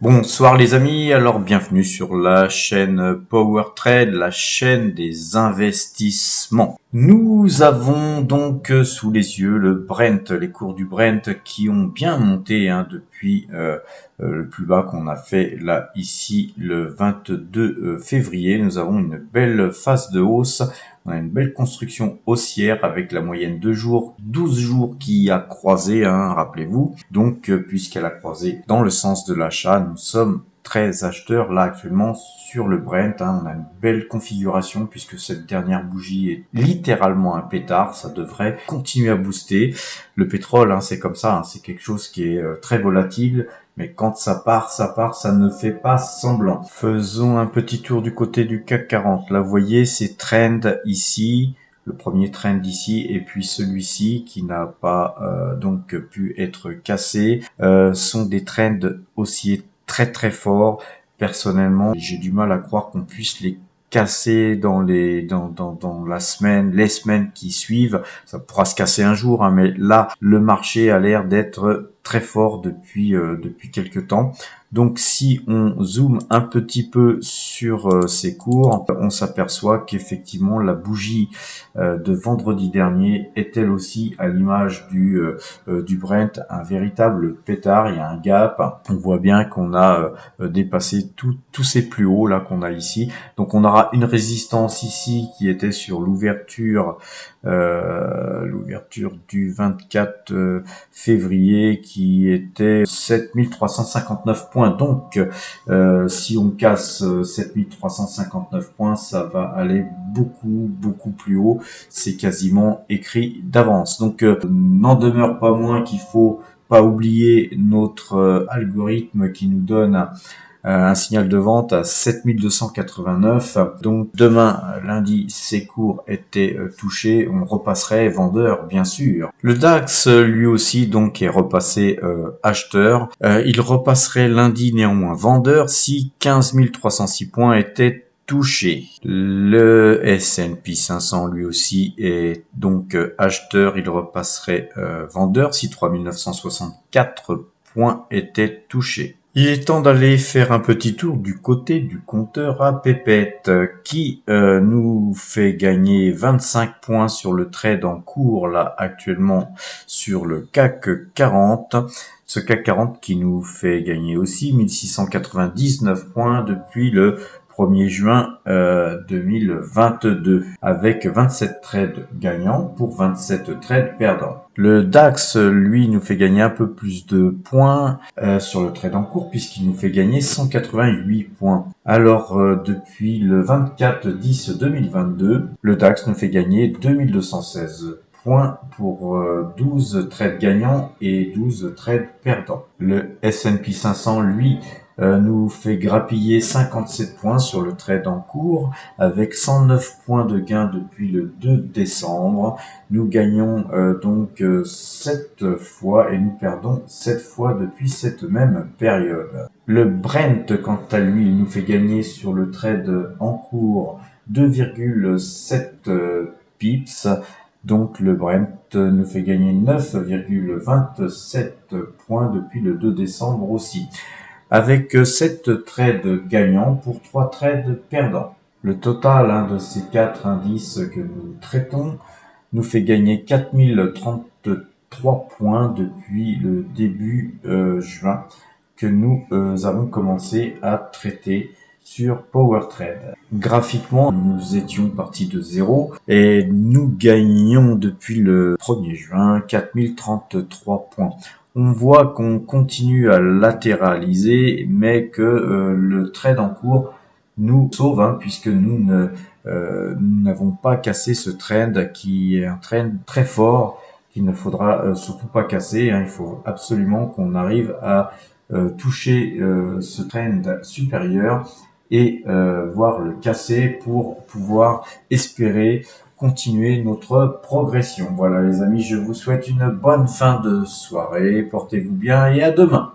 Bonsoir les amis, alors bienvenue sur la chaîne Power Trade, la chaîne des investissements. Nous avons donc sous les yeux le Brent, les cours du Brent qui ont bien monté depuis le plus bas qu'on a fait là ici le 22 février. Nous avons une belle phase de hausse. On a une belle construction haussière avec la moyenne de jours, 12 jours qui a croisé, rappelez-vous. Donc, puisqu'elle a croisé dans le sens de l'achat, nous sommes très acheteurs là actuellement sur le Brent. On a une belle configuration puisque cette dernière bougie est littéralement un pétard. Ça devrait continuer à booster. Le pétrole, c'est comme ça. C'est quelque chose qui est très volatile. Mais quand ça part, ça ne fait pas semblant. Faisons un petit tour du côté du CAC 40. Là, vous voyez ces trends ici, le premier trend ici, et puis celui-ci qui n'a pas donc pu être cassé, sont des trends haussiers très très forts. Personnellement, j'ai du mal à croire qu'on puisse les casser dans la semaine, les semaines qui suivent. Ça pourra se casser un jour, mais là, le marché a l'air d'être très fort depuis quelques temps. Donc si on zoome un petit peu sur ces cours, on s'aperçoit qu'effectivement la bougie de vendredi dernier est elle aussi à l'image du Brent, un véritable pétard. Il y a un gap. On voit bien qu'on a dépassé tous ces plus hauts là qu'on a ici. Donc on aura une résistance ici qui était sur l'ouverture du 24 février qui était 7359 points. Donc si on casse 7359 points, ça va aller beaucoup plus haut. C'est quasiment écrit d'avance. Donc n'en demeure pas moins qu'il faut pas oublier notre algorithme qui nous donne un signal de vente à 7289. Donc demain, lundi, ces cours étaient touchés. On repasserait vendeur, bien sûr. Le DAX, lui aussi, donc, est repassé acheteur. Il repasserait lundi néanmoins vendeur si 15 306 points étaient touchés. Le S&P 500 lui aussi est donc acheteur. Il repasserait vendeur si 3964 points étaient touchés. Il est temps d'aller faire un petit tour du côté du compteur à pépettes qui nous fait gagner 25 points sur le trade en cours là actuellement sur le CAC 40. Ce CAC 40 qui nous fait gagner aussi 1699 points depuis le 1er juin 2022 avec 27 trades gagnants pour 27 trades perdants. Le DAX, lui, nous fait gagner un peu plus de points sur le trade en cours puisqu'il nous fait gagner 188 points. Alors, depuis le 24/10/2022, le DAX nous fait gagner 2216 points pour 12 trades gagnants et 12 trades perdants. Le S&P 500, lui, nous fait grappiller 57 points sur le trade en cours avec 109 points de gain depuis le 2 décembre. Nous gagnons donc 7 fois et nous perdons 7 fois depuis cette même période. Le Brent, quant à lui, il nous fait gagner sur le trade en cours 2,7 pips. Donc le Brent nous fait gagner 9,27 points depuis le 2 décembre aussi, avec 7 trades gagnants pour 3 trades perdants. Le total de ces 4 indices que nous traitons nous fait gagner 4033 points depuis le début juin que nous avons commencé à traiter sur PowerTrade. Graphiquement, nous étions partis de 0 et nous gagnons depuis le 1er juin 4033 points. On voit qu'on continue à latéraliser, mais que le trade en cours nous sauve, puisque nous n'avons pas cassé ce trend qui est un trend très fort qu'il ne faudra surtout pas casser. Il faut absolument qu'on arrive à toucher ce trend supérieur et voir le casser pour pouvoir espérer continuer notre progression. Voilà les amis, je vous souhaite une bonne fin de soirée, portez-vous bien et à demain.